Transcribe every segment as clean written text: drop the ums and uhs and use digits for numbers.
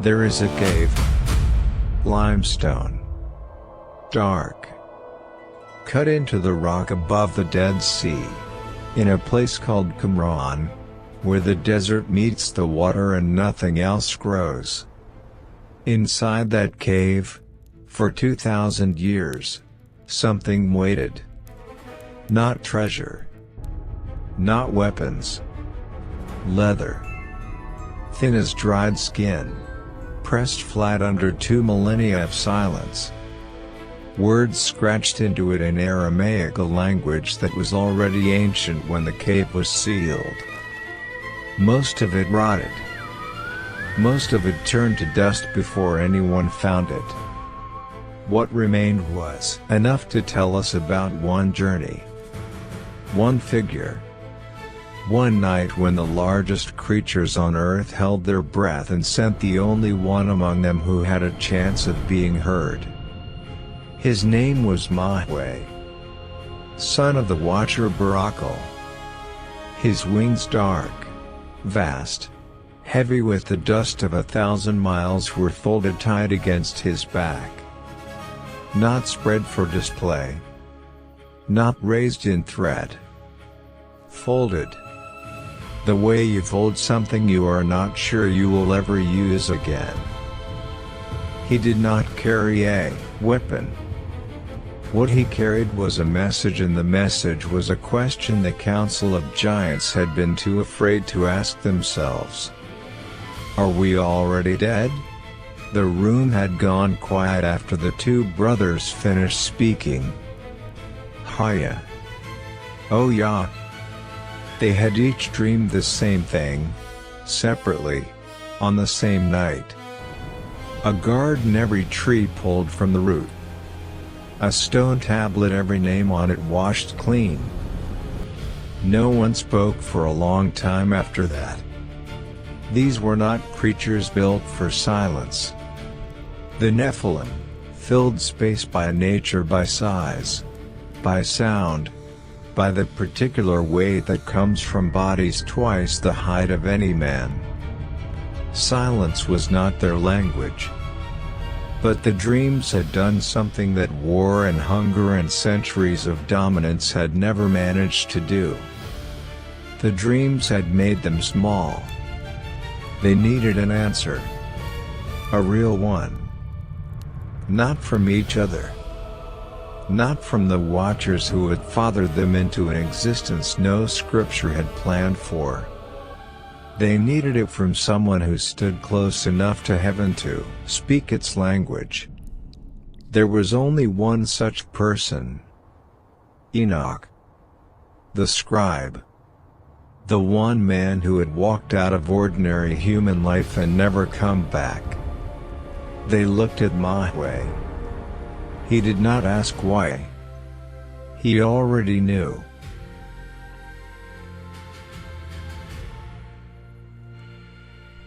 There is a cave. Limestone. Dark. Cut into the rock above the Dead Sea. In a place called Qumran, where the desert meets the water and nothing else grows. Inside that cave, for 2,000 years, something waited. Not treasure. Not weapons. Leather. Thin as dried skin. Pressed flat under 2 millennia of silence. Words scratched into it in Aramaic, a language that was already ancient when the cave was sealed. Most of it rotted. Most of it turned to dust before anyone found it. What remained was enough to tell us about one journey. One figure. One night when the largest creatures on earth held their breath and sent the only one among them who had a chance of being heard. His name was Mahway, son of the Watcher Barakel. His wings dark, vast, heavy with the dust of 1,000 miles were folded tight against his back. Not spread for display. Not raised in thread. Folded. The way you fold something you are not sure you will ever use again. He did not carry a weapon. What he carried was a message, and the message was a question the Council of Giants had been too afraid to ask themselves. Are we already dead? The room had gone quiet after the two brothers finished speaking. Haya. Oh yeah. They had each dreamed the same thing, separately, on the same night. A garden, every tree pulled from the root. A stone tablet, every name on it washed clean. No one spoke for a long time after that. These were not creatures built for silence. The Nephilim filled space by nature, by size, by sound, by the particular weight that comes from bodies twice the height of any man. Silence was not their language. But the dreams had done something that war and hunger and centuries of dominance had never managed to do. The dreams had made them small. They needed an answer. A real one. Not from each other. Not from the Watchers who had fathered them into an existence no scripture had planned for. They needed it from someone who stood close enough to heaven to speak its language. There was only one such person. Enoch. The scribe. The one man who had walked out of ordinary human life and never come back. They looked at Mahway. He did not ask why. He already knew.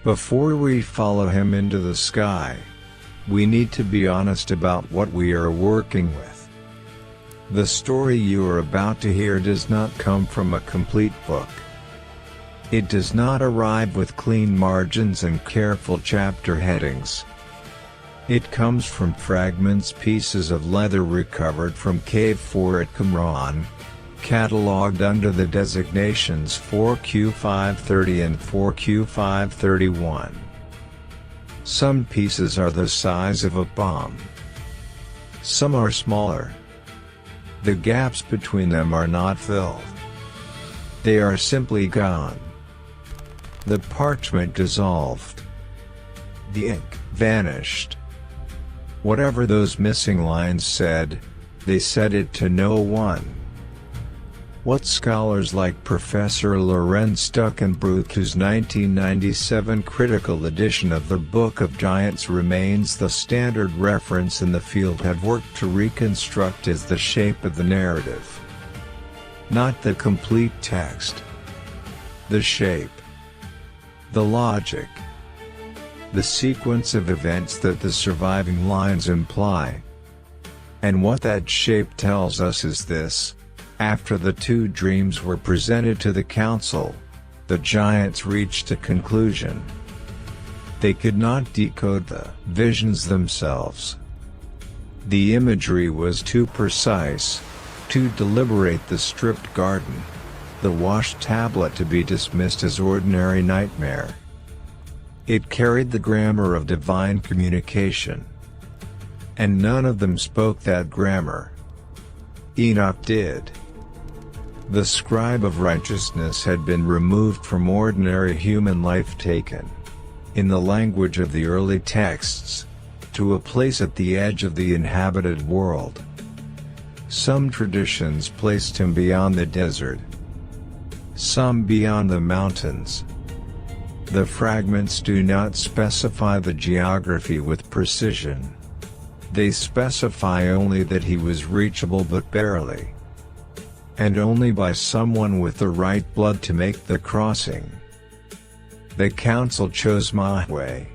Before we follow him into the sky, we need to be honest about what we are working with. The story you are about to hear does not come from a complete book. It does not arrive with clean margins and careful chapter headings. It comes from fragments, pieces of leather recovered from Cave 4 at Qumran, catalogued under the designations 4Q530 and 4Q531. Some pieces are the size of a bomb. Some are smaller. The gaps between them are not filled. They are simply gone. The parchment dissolved. The ink vanished. Whatever those missing lines said, they said it to no one. What scholars like Professor Lorenz Stuckenbrook, 1997 critical edition of the Book of Giants remains the standard reference in the field, have worked to reconstruct is the shape of the narrative. Not the complete text. The shape. The logic. The sequence of events that the surviving lines imply. And what that shape tells us is this: after the two dreams were presented to the council, the giants reached a conclusion. They could not decode the visions themselves. The imagery was too precise, too deliberate. The stripped garden, the washed tablet, to be dismissed as ordinary nightmare. It carried the grammar of divine communication. And none of them spoke that grammar. Enoch did. The scribe of righteousness had been removed from ordinary human life, taken, in the language of the early texts, to a place at the edge of the inhabited world. Some traditions placed him beyond the desert, some beyond the mountains. The fragments do not specify the geography with precision. They specify only that he was reachable, but barely, and only by someone with the right blood to make the crossing. The council chose Mahway,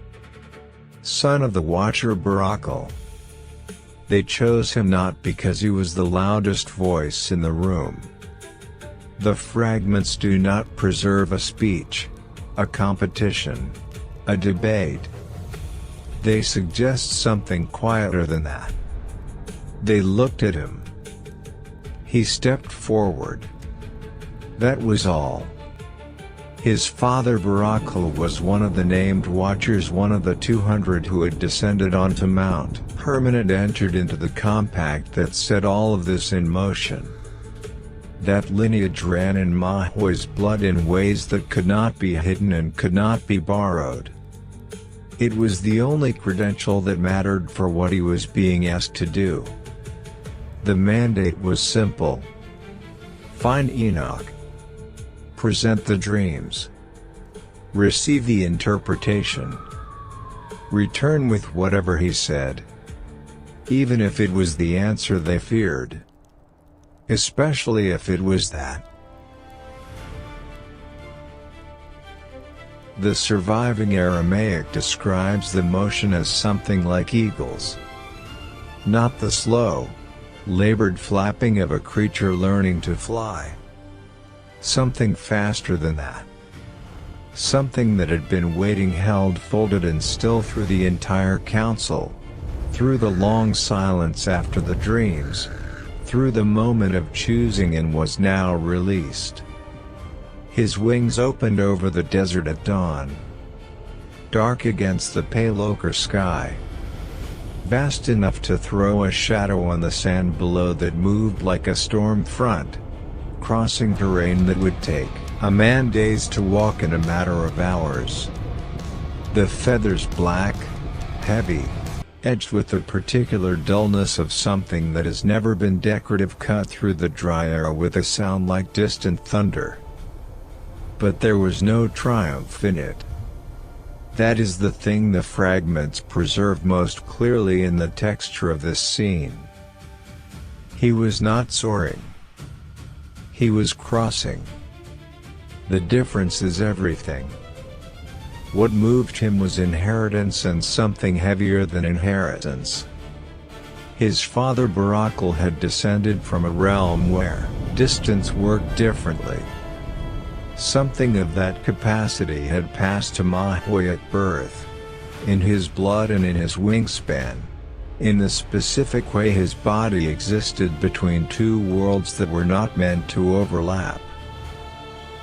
son of the Watcher Barakel. They chose him not because he was the loudest voice in the room. The fragments do not preserve a speech, a competition, a debate. They suggest something quieter than that. They looked at him. He stepped forward. That was all. His father Barakel was one of the named Watchers, one of the 200 who had descended onto Mount Hermon and entered into the compact that set all of this in motion. That lineage ran in Mahway's blood in ways that could not be hidden and could not be borrowed. It was the only credential that mattered for what he was being asked to do. The mandate was simple. Find Enoch. Present the dreams. Receive the interpretation. Return with whatever he said. Even if it was the answer they feared. Especially if it was that. The surviving Aramaic describes the motion as something like eagles. Not the slow, labored flapping of a creature learning to fly. Something faster than that. Something that had been waiting, held folded and still through the entire council, through the long silence after the dreams, through the moment of choosing, and was now released. His wings opened over the desert at dawn. Dark against the pale ochre sky. Vast enough to throw a shadow on the sand below that moved like a storm front, crossing terrain that would take a man days to walk in a matter of hours. The feathers black, heavy, edged with the particular dullness of something that has never been decorative, cut through the dry air with a sound like distant thunder. But there was no triumph in it. That is the thing the fragments preserve most clearly in the texture of this scene. He was not soaring. He was crossing. The difference is everything. What moved him was inheritance, and something heavier than inheritance. His father Barakel had descended from a realm where distance worked differently. Something of that capacity had passed to Mahway at birth, in his blood and in his wingspan, in the specific way his body existed between two worlds that were not meant to overlap.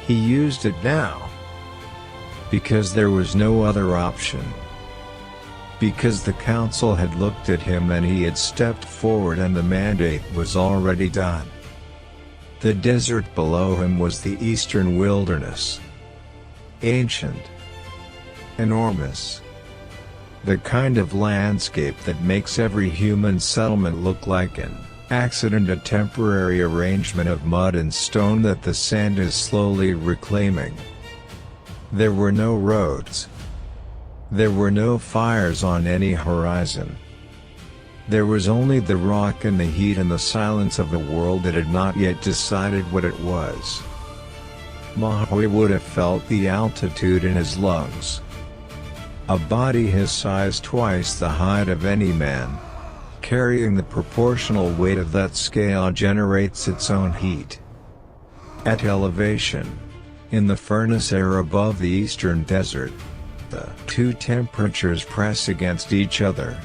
He used it now, because there was no other option. Because the council had looked at him and he had stepped forward, and the mandate was already done. The desert below him was the eastern wilderness. Ancient. Enormous. The kind of landscape that makes every human settlement look like an accident, a temporary arrangement of mud and stone that the sand is slowly reclaiming. There were no roads. There were no fires on any horizon. There was only the rock and the heat and the silence of a world that had not yet decided what it was. Mahway would have felt the altitude in his lungs. A body his size, twice the height of any man, carrying the proportional weight of that scale, generates its own heat. At elevation, in the furnace air above the eastern desert, The two temperatures press against each other.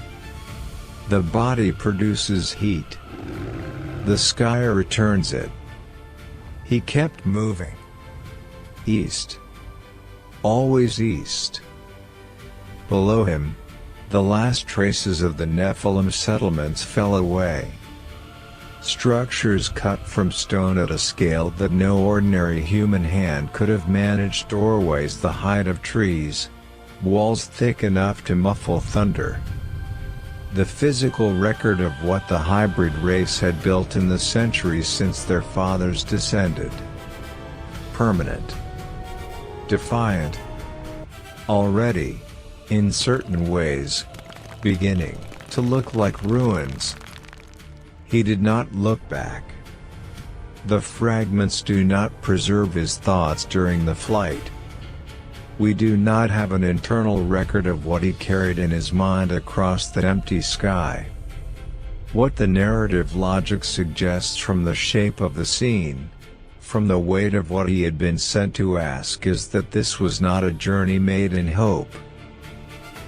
The body produces heat. The sky returns it. He kept moving. East. Always east. Below him, the last traces of the Nephilim settlements fell away. Structures cut from stone at a scale that no ordinary human hand could have managed, doorways the height of trees, walls thick enough to muffle thunder. The physical record of what the hybrid race had built in the centuries since their fathers descended. Permanent. Defiant. Already, in certain ways, beginning to look like ruins. He did not look back. The fragments do not preserve his thoughts during the flight. We do not have an internal record of what he carried in his mind across that empty sky. What the narrative logic suggests from the shape of the scene, from the weight of what he had been sent to ask, is that this was not a journey made in hope.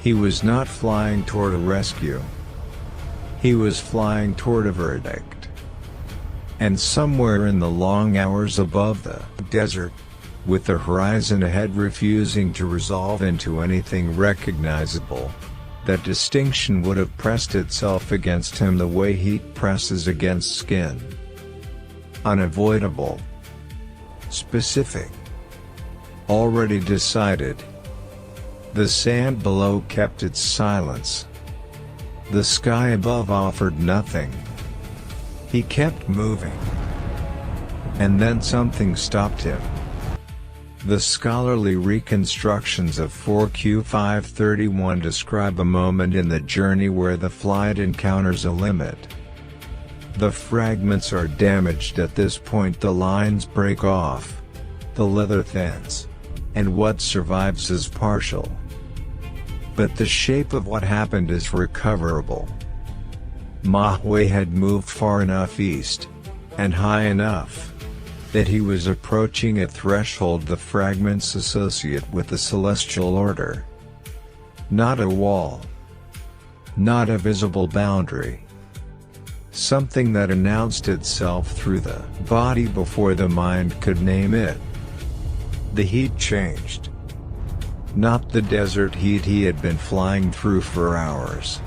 He was not flying toward a rescue. He was flying toward a verdict. And somewhere in the long hours above the desert, with the horizon ahead refusing to resolve into anything recognizable, that distinction would have pressed itself against him the way heat presses against skin. Unavoidable. Specific. Already decided. The sand below kept its silence. The sky above offered nothing. He kept moving. And then something stopped him. The scholarly reconstructions of 4Q531 describe a moment in the journey where the flight encounters a limit. The fragments are damaged at this point, the lines break off, the leather thins, and what survives is partial. But the shape of what happened is recoverable. Mahway had moved far enough east, and high enough, that he was approaching a threshold the fragments associate with the celestial order. Not a wall. Not a visible boundary. Something that announced itself through the body before the mind could name it. The heat changed. Not the desert heat he had been flying through for hours.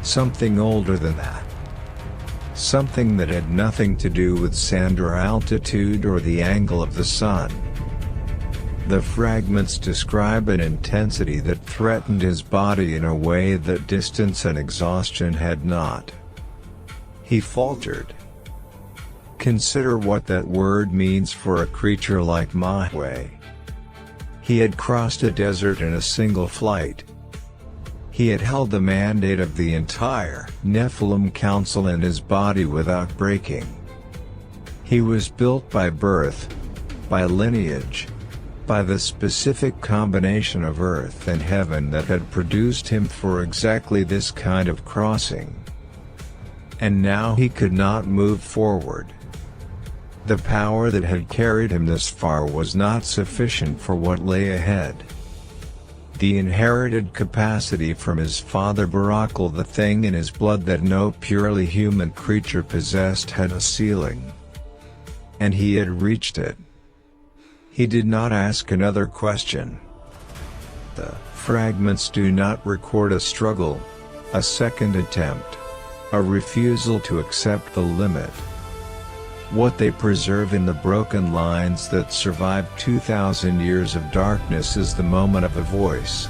Something older than that. Something that had nothing to do with sand or altitude or the angle of the sun. The fragments describe an intensity that threatened his body in a way that distance and exhaustion had not. He faltered. Consider what that word means for a creature like Mahway. He had crossed a desert in a single flight. He had held the mandate of the entire Nephilim Council in his body without breaking. He was built by birth, by lineage, by the specific combination of earth and heaven that had produced him for exactly this kind of crossing. And now he could not move forward. The power that had carried him this far was not sufficient for what lay ahead. The inherited capacity from his father Barakel, the thing in his blood that no purely human creature possessed, had a ceiling. And he had reached it. He did not ask another question. The fragments do not record a struggle, a second attempt, a refusal to accept the limit. What they preserve in the broken lines that survived 2,000 years of darkness is the moment of a voice.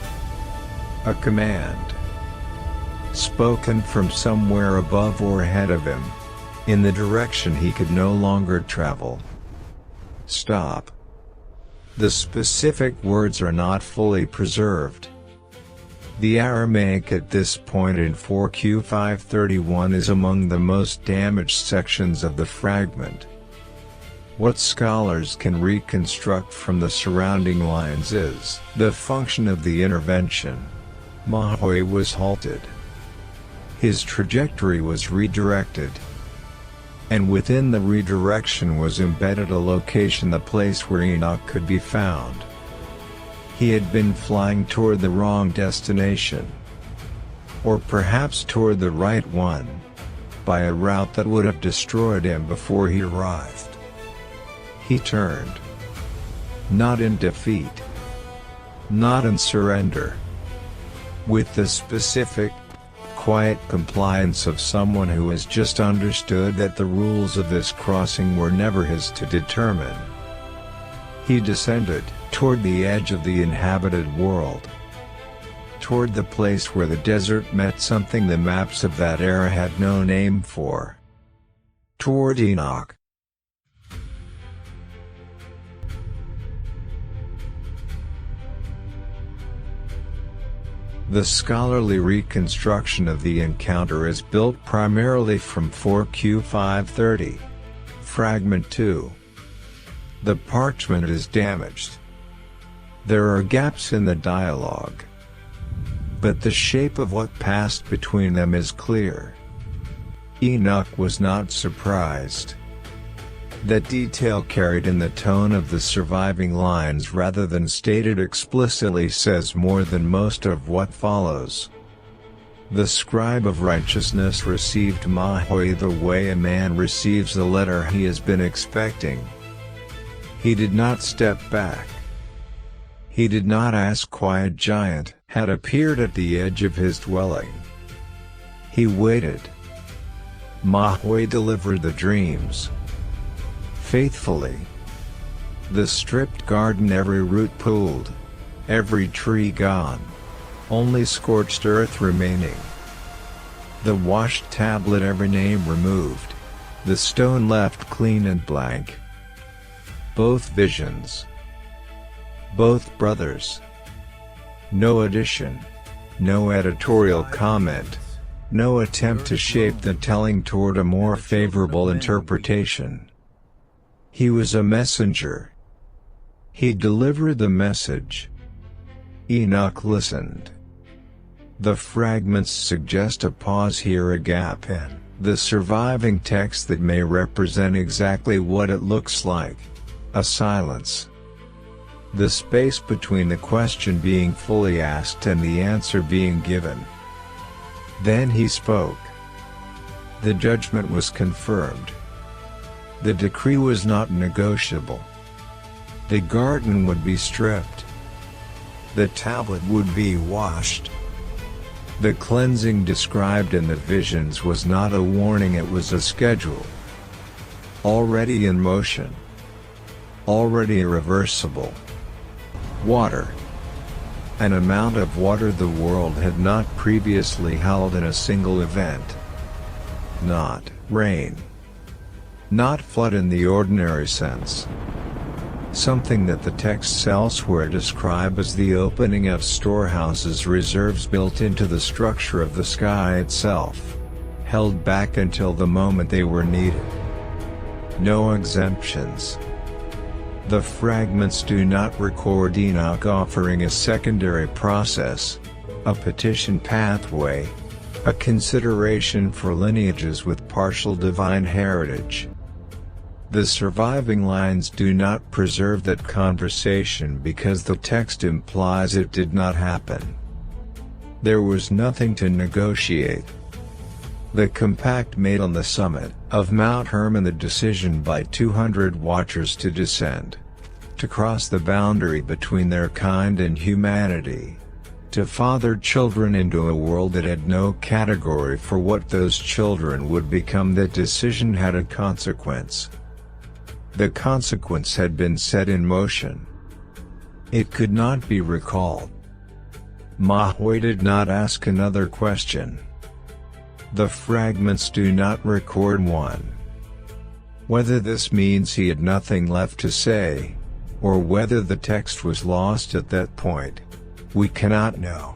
A command. Spoken from somewhere above or ahead of him, in the direction he could no longer travel. Stop. The specific words are not fully preserved. The Aramaic at this point in 4Q531 is among the most damaged sections of the fragment. What scholars can reconstruct from the surrounding lines is the function of the intervention. Mahway was halted. His trajectory was redirected. And within the redirection was embedded a location, the place where Enoch could be found. He had been flying toward the wrong destination. Or perhaps toward the right one, by a route that would have destroyed him before he arrived. He turned. Not in defeat. Not in surrender. With the specific, quiet compliance of someone who has just understood that the rules of this crossing were never his to determine. He descended toward the edge of the inhabited world. Toward the place where the desert met something the maps of that era had no name for. Toward Enoch. The scholarly reconstruction of the encounter is built primarily from 4Q 530. Fragment 2. The parchment is damaged. There are gaps in the dialogue. But the shape of what passed between them is clear. Enoch was not surprised. That detail carried in the tone of the surviving lines rather than stated explicitly says more than most of what follows. The scribe of righteousness received Mahway the way a man receives the letter he has been expecting. He did not step back. He did not ask why a giant had appeared at the edge of his dwelling. He waited. Mahway delivered the dreams. Faithfully. The stripped garden, every root pulled, every tree gone, only scorched earth remaining. The washed tablet, every name removed, the stone left clean and blank. Both visions. Both brothers. No addition. No editorial comment. No attempt to shape the telling toward a more favorable interpretation. He was a messenger. He delivered the message. Enoch listened. The fragments suggest a pause here, a gap in the surviving text that may represent exactly what it looks like. A silence. The space between the question being fully asked and the answer being given. Then he spoke. The judgment was confirmed. The decree was not negotiable. The garden would be stripped. The tablet would be washed. The cleansing described in the visions was not a warning, it was a schedule. Already in motion. Already irreversible. Water. An amount of water the world had not previously held in a single event. Not rain. Not flood in the ordinary sense. Something that the texts elsewhere describe as the opening of storehouses, reserves built into the structure of the sky itself, held back until the moment they were needed. No exemptions. The fragments do not record Enoch offering a secondary process, a petition pathway, a consideration for lineages with partial divine heritage. The surviving lines do not preserve that conversation because the text implies it did not happen. There was nothing to negotiate. The compact made on the summit of Mount Hermon, the decision by 200 watchers to descend, to cross the boundary between their kind and humanity, to father children into a world that had no category for what those children would become. That decision had a consequence. The consequence had been set in motion. It could not be recalled. Mahway did not ask another question. The fragments do not record one. Whether this means he had nothing left to say, or whether the text was lost at that point, we cannot know.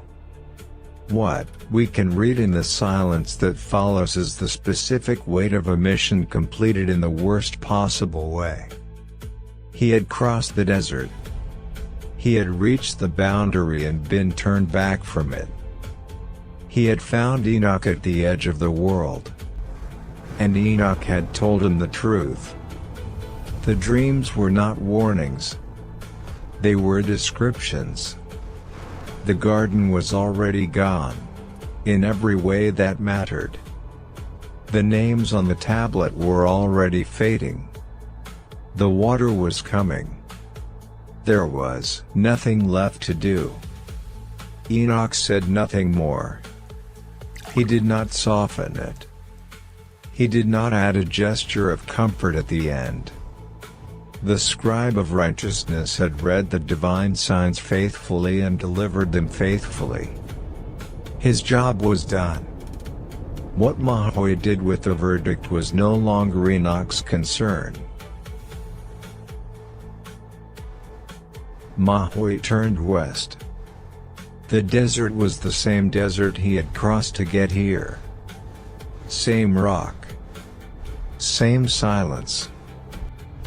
What we can read in the silence that follows is the specific weight of a mission completed in the worst possible way. He had crossed the desert. He had reached the boundary and been turned back from it. He had found Enoch at the edge of the world. And Enoch had told him the truth. The dreams were not warnings. They were descriptions. The garden was already gone. In every way that mattered. The names on the tablet were already fading. The water was coming. There was nothing left to do. Enoch said nothing more. He did not soften it. He did not add a gesture of comfort at the end. The scribe of righteousness had read the divine signs faithfully and delivered them faithfully. His job was done. What Mahway did with the verdict was no longer Enoch's concern. Mahway turned west. The desert was the same desert he had crossed to get here. Same rock. Same silence.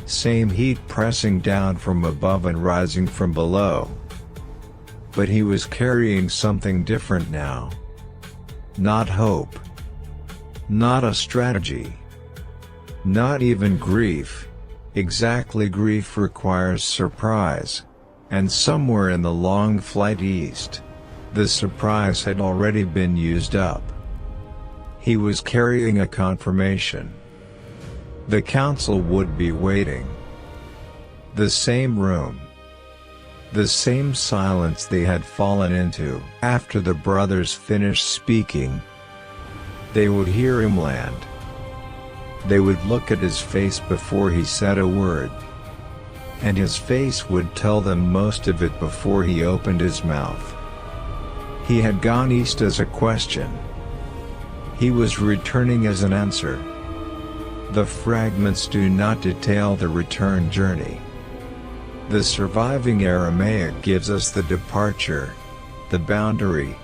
Same heat pressing down from above and rising from below. But he was carrying something different now. Not hope. Not a strategy. Not even grief. Exactly, grief requires surprise. And somewhere in the long flight east, the surprise had already been used up. He was carrying a confirmation. The council would be waiting. The same room. The same silence they had fallen into after the brothers finished speaking. They would hear him land. They would look at his face before he said a word. And his face would tell them most of it before he opened his mouth. He had gone east as a question. He was returning as an answer. The fragments do not detail the return journey. The surviving Aramaic gives us the departure, the boundary,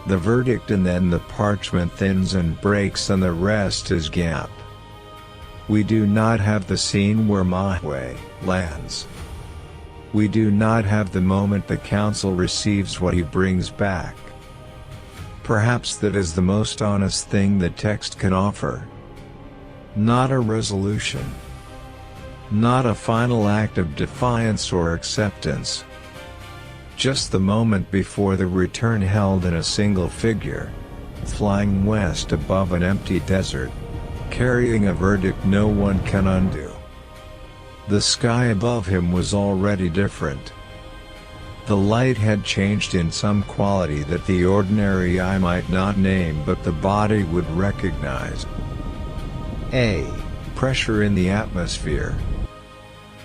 the verdict, and then the parchment thins and breaks and the rest is gap. We do not have the scene where Mahway lands. We do not have the moment the council receives what he brings back. Perhaps that is the most honest thing the text can offer. Not a resolution. Not a final act of defiance or acceptance. Just the moment before the return held in a single figure, flying west above an empty desert, carrying a verdict no one can undo. The sky above him was already different. The light had changed in some quality that the ordinary eye might not name but the body would recognize. A pressure in the atmosphere.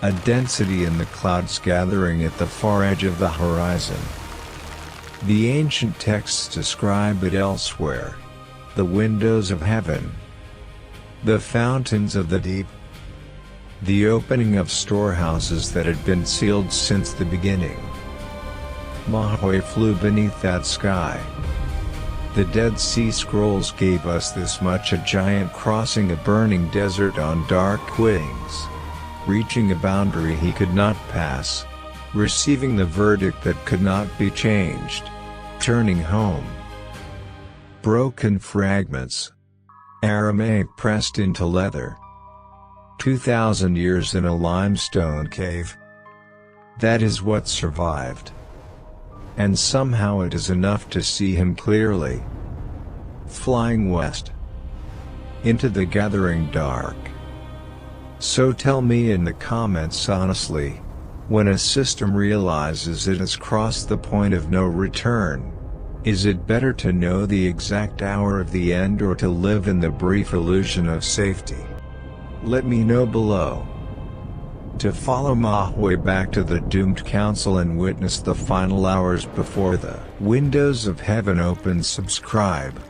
A density in the clouds gathering at the far edge of the horizon. The ancient texts describe it elsewhere. The windows of heaven. The fountains of the deep. The opening of storehouses that had been sealed since the beginning. Mahway flew beneath that sky. The Dead Sea Scrolls gave us this much: a giant crossing a burning desert on dark wings, reaching a boundary he could not pass, receiving the verdict that could not be changed, turning home. Broken fragments. Aramaic pressed into leather. 2,000 years in a limestone cave. That is what survived. And somehow it is enough to see him clearly. Flying west. Into the gathering dark. So tell me in the comments honestly, when a system realizes it has crossed the point of no return, is it better to know the exact hour of the end or to live in the brief illusion of safety? Let me know below. To follow Mahway back to the doomed council and witness the final hours before the windows of heaven open, subscribe.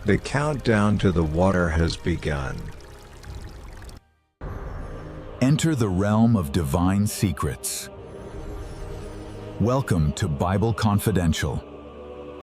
The countdown to the water has begun. Enter the realm of divine secrets. Welcome to Bible Confidential.